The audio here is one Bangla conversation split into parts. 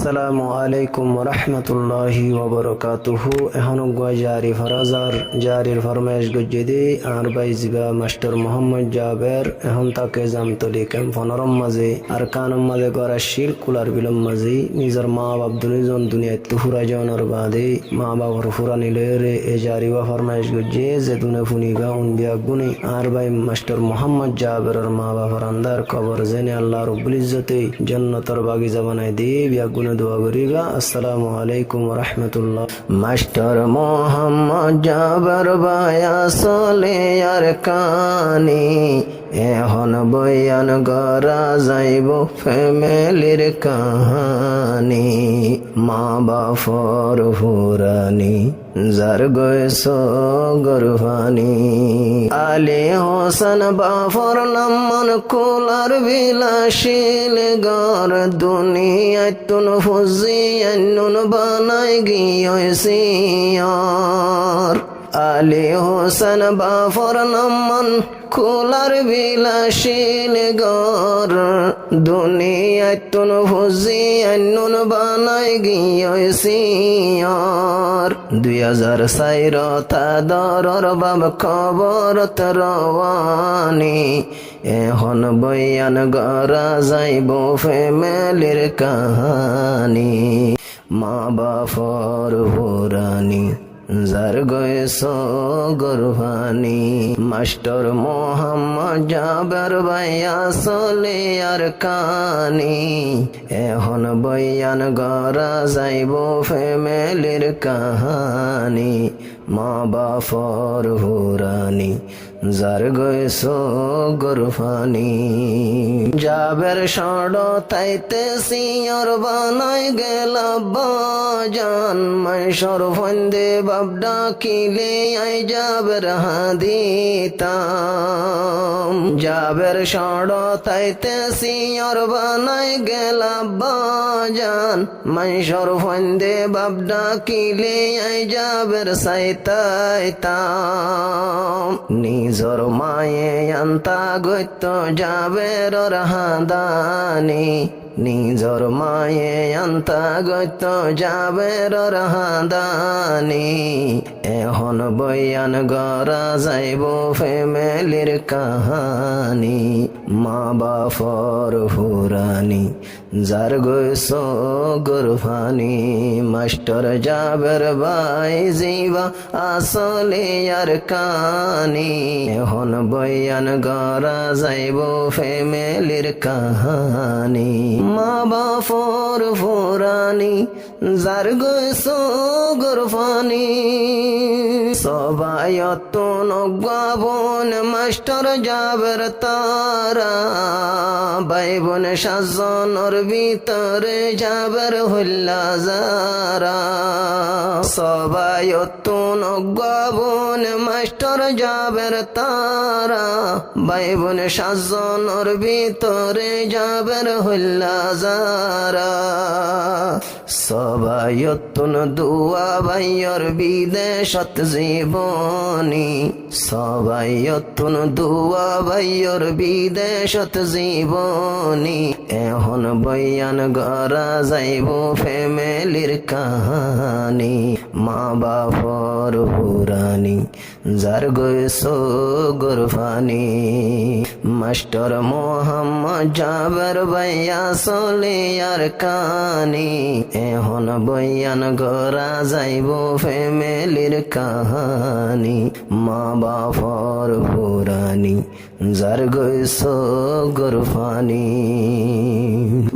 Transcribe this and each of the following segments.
আসসালামু আলাইকুম রহমতুল্লাহি ওবরকাতুহু। এখন জারির ফরমাইশ গজ্জেদি আর বাইজিবা মাস্টার মোহাম্মদ জাবের এখন তাকে জামতলি ক্যাম্প ফনরম মাঝে আর কানম মাঝে গড়াশিল কুলার বিলম মাঝে নিজের মা বাপ দুজন দুনিয়ায় তুহুরা জনের বাদে মা বাবার ফুরা নিলে রে এ জারিবা ফরমাইশ গজ্জে যে দুনে ফুনিবা উনবিয়া গুনে আর বাই মাস্টার মোহাম্মদ জাবেরের মা বাবার আন্দার কবর জেনে আল্লাহ রব্বুল ইজ্জতে জান্নাতের বাগিচা বানাই দিয়ে বিয়া গুনে দোয়া করিবা। আসসালামু আলাইকুম রহমতুল্লাহ। মাস্টার মোহাম্মদ জাবের বায়া চলে আর কানি এখন বয়ান গড়া যাইব ফ্যামিলির কাহানি মা বাপর ফুরানি যার গয়েছ গর্ভানি আলী হোসেন বাফর নামন কুলার বিলাসিল গর দুনিয়ায় তুন ফুজিয়ান বানাই গিয়েছিয়ার আলী হোসেন বাফর নামন কুলার বিলাসিল গর দুনিয়ায় তুন ফুজিয়ান বানাই গিয়েছিয়ার 2004 তাদরর বাব খবরত রওয়ানি এখন বয়ান গড়া যাইব ফ্যামিলির কাহানি মা বাপর ফুরানি যার গয়েছ গর্ভানি মাস্টার মোহাম্মদ জাবের ভাইয়া চলে আর কানি এখন বয়ান গড়া যাইব ফ্যামিলির কাহানি মা বাপর ফুরানি যার গয়েছ গর্ভানি জাবের সড় তাইতে সিয়র বানাই গেল বাজান মাইশর ফন্দে বাবডা কিলে আই জাবের হাদিতাম জাবের সড় তাইতে সিয়র বানাই গেল বাজান মাইশর ফন্দে বাবডা কিলে আই জাবের সাইতাইতাম নিজর মায়ে আন্তা গত্য জাবের হাদানি নিজর মায়ে আন্তা গত্য জাবের হাদানি এখন বয়ান গড়া যাইব ফ্যামিলির কাহানি মা বাপর ফুরানি যার গয়েছ গর্ভানি মাস্টার জাবের ভাই জিবা আসলে আর কানি এখন বয়ান গড়া যাইব ফ্যামিলির কাহানি মা বাপর ফুরানি যার গয়েছ গর্ভানি সবাই নগাবন মাস্টার জাবের তারা ভাই বোন সাজনের ভিতরে জাবের হল্লা যারা সবাই নগাবন মাস্টার জাবের তারা ভাই বোন সাজনের ভিতরে জাবের হল্লা যারা সবাই দুয়া ভাইয়র বিদেশত জীবনী সবাই দুয়া ভাইয়র বিদেশত জীবনী এখন বয়ান গড়া যাইব ফ্যামিলির কাহানি মা বাপর ফুরানি যার গয়েছ গর্ভানি মাস্টার মোহাম্মদ জাবের ভাইয়া চলে আর কানি এখন বয়ান গড়া যাইব ফ্যামিলির কাহানি মা বাপর ফুরানি যার গয়েছ গর্ভানি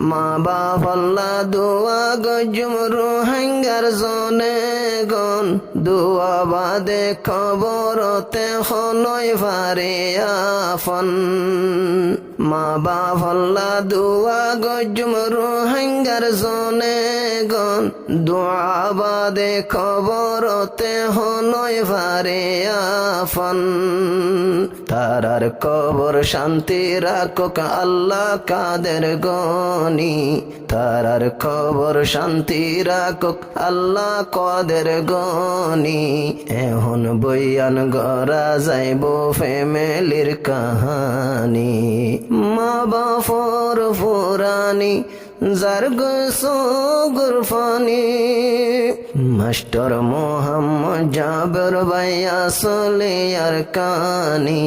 মা বাপ আল্লাহ দোয়া গজুম রোহিঙ্গার জনে গন দোয়া বাদে খবরতে হনই ভারে আফন মা বাপ আল্লাহ দোয়া গজুম রোহিঙ্গার জনে গন দোয়া বাদে খবরতে হনই ভারে আফন তারার কবর শান্তি রাখুক আল্লাহ কাদের গনি তারার কবর শান্তি রাখুক আল্লাহ কাদের গনি এখন বয়ান গড়া যাইব ফ্যামিলির কাহানি মা বাপর ফুরানি যার গৈছো গুরফানি মাস্টার মোহাম্মদ জাবের ভাই আসলে আর কানি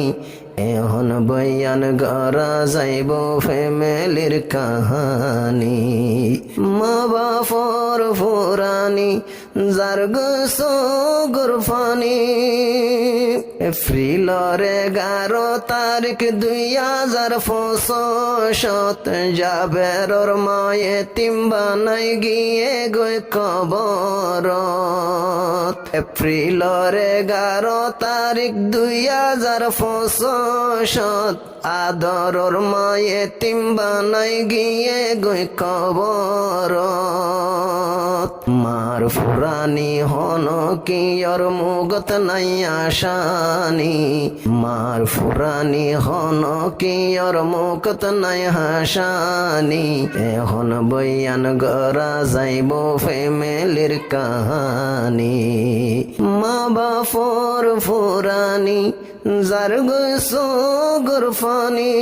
এখন বয়ান গড়া যাইব ফ্যামিলির কাহানি মা বাপর ফুরানি যার গৈছো গুরফানি এপ্রিলর 11 তারিখ 2025 জাবেরর মায়ে তিম্বানাই গিয়ে গই কবরত এপ্রিলর 11 তারিখ 2025 আদরর মায়ে তিম্বানাই গিয়ে গই কবরত মার ফুরানি হন কি আর মুগত নাই আশানি মার ফুরানি হন কি আর মুগত নাই হাসানি এখন বয়ান গড়া যাইব ফ্যামিলির কাহানি মা বাপর ফুরানি যার গৈছো গুরফানি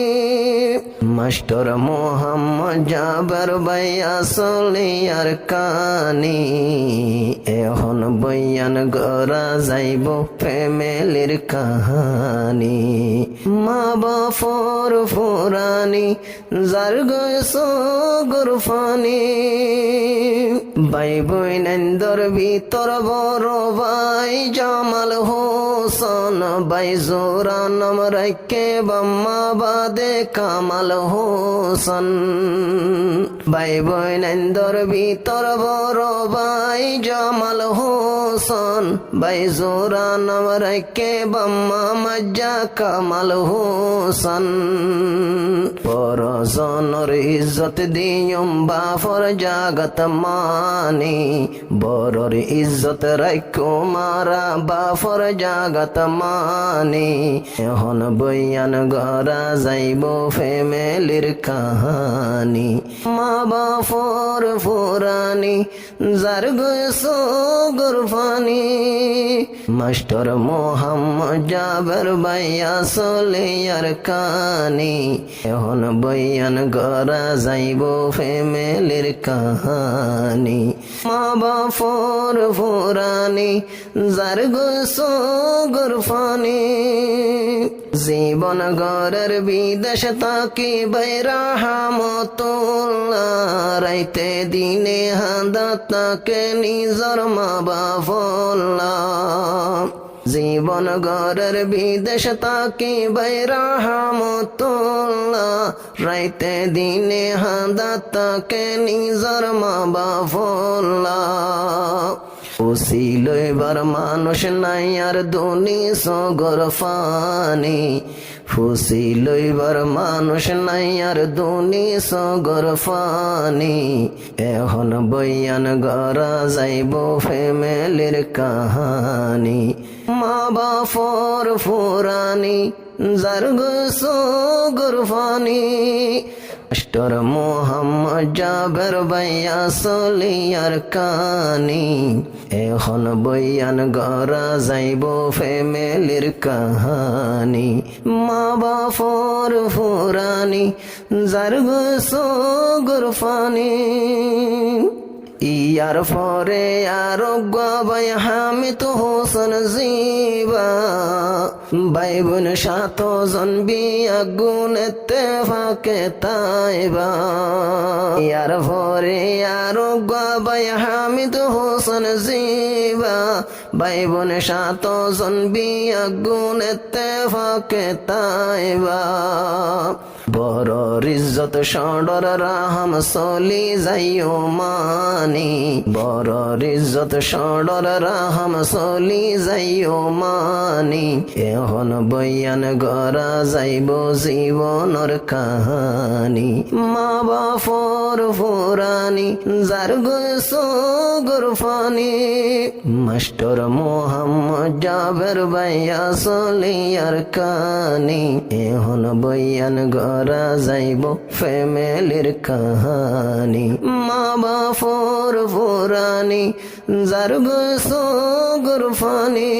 মাস্টার মোহাম্মদ জাবের ভাই আসলে আর কানি এখন বয়ান গড়া যাইব ফ্যামিলির কাহানি মা বাপর ফুরানি যার গৈছো গুরফানি ভাই বইনেন্দর ভিতর বড় ভাই জামাল হোসেন ভাই জোরা নাম রাখে বাম্মা বাদে কামাল হোসেন ভাই বইনেন্দর ভিতর বড় ভাই জামাল হোসেন ভাই জোরা নাম রাখে বাম্মা মজ্জা কামাল হোসেন পরজনর ইজ্জত দিয়ম বাফর জাগত মানি বড়র ইজ্জত রাখো মারা বাফর জাগত মানি এখন বয়ান গড়া যাইব ফ্যামিলির কাহানি মা বাপর ফুরানি যার গৈছো গুরফানি মাস্টার মোহাম্মদ জাবের ভাই আসলে আর কানি এখন বয়ান গড়া যাইব ফ্যামিলির কাহানি মা বাপর ফুরানি যার গৈছো গুরফানি জীবন গড়ের বিদেশ তাকি বাইরা হামতুল্লাহ রাইতে দিনে হান্দা তাকে নিজর মা বাপল্লাহ জীবন গড়ের বিদেশ তাকি বাইরা হামতুল্লাহ রাইতে দিনে হান্দা তাকে নিজর মা বাপল্লাহ খুশি লইবার মানুষ নাই আর দুনি সগর ফানি খুশি লইবার মানুষ নাই আর দুনি সগর ফানি এখন বয়ান গড়া যাইব ফ্যামিলির কাহানি মা বাপর ফুরানি যার গৈছো গুরফানি মাস্টার মোহাম্মদ জাবের ভাই আসলে আর কানি এখন বয়ান গড়া যাইব ফ্যামিলির কাহানি মা বাপর ফুরানি যার গৈছো গুরফানি ইয়ার পরে আরোগ্য ভাই হামিদ হোসেন জিবা ভাই বোন 7 জন বিয়া গুণ ইত্তেফাকে তাইবা ইয়ার পরে আরোগ্য ভাই হামিদ হোসেন জিবা ভাই বোন 7 জন বিয়া গুণ ইত্তেফাকে তাইবা বড় ইজ্জত সডর রাহম সলি যাইও মানি বড় ইজ্জত সডর রাহম সলি যাইও মানি এখন বয়ান গড়া যাইব জীবনের কাহানি মা বাপর ফুরানি যার গৈছো গুরফানি মাস্টার মোহাম্মদ জাবের ভাই আসলে আর কানি এখন বয়ান গড়া যাইব ফ্যামিলির কাহানি মা বাপর ফুরানি যার গৈছো গুরফানি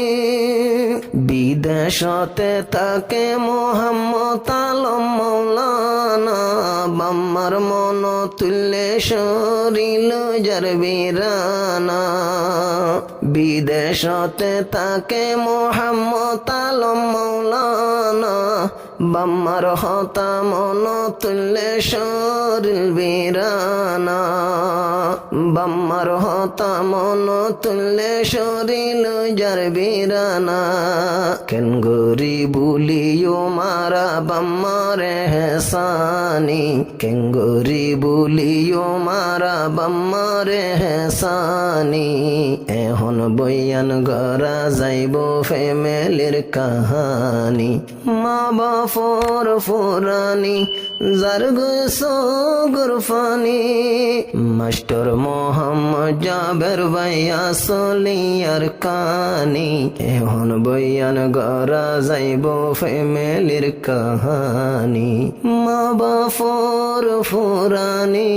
বিদেশতে তাকে মোহাম্মদ আলম মৌলানা বাম্মার মন তুল্লে শরীল যার বীরানা বিদেশতে তাকে মোহাম্মদ আলম মৌলানা বাম্মার হতা মন তুল্লে শরীর বীরানা বাম্মার হতা মন তুল্লে শরীর যার বীরানা কেন গরি বুলিও মারা বাম্মার হেসানি কেন গরি বুলিও মারা বাম্মার হেসানি এখন বয়ান গড়া যাইব ফ্যামিলির কাহানি মা বাপর ফুরানি যার গো গুরফানি মাস্টার মোহাম্মদ জাবের ভাইয়া সলিয়ার কানি এখন বয়ান গড়া যাইব ফ্যামিলির কাহানি মা বাপর ফুরানি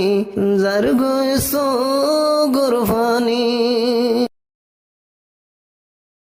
যার গো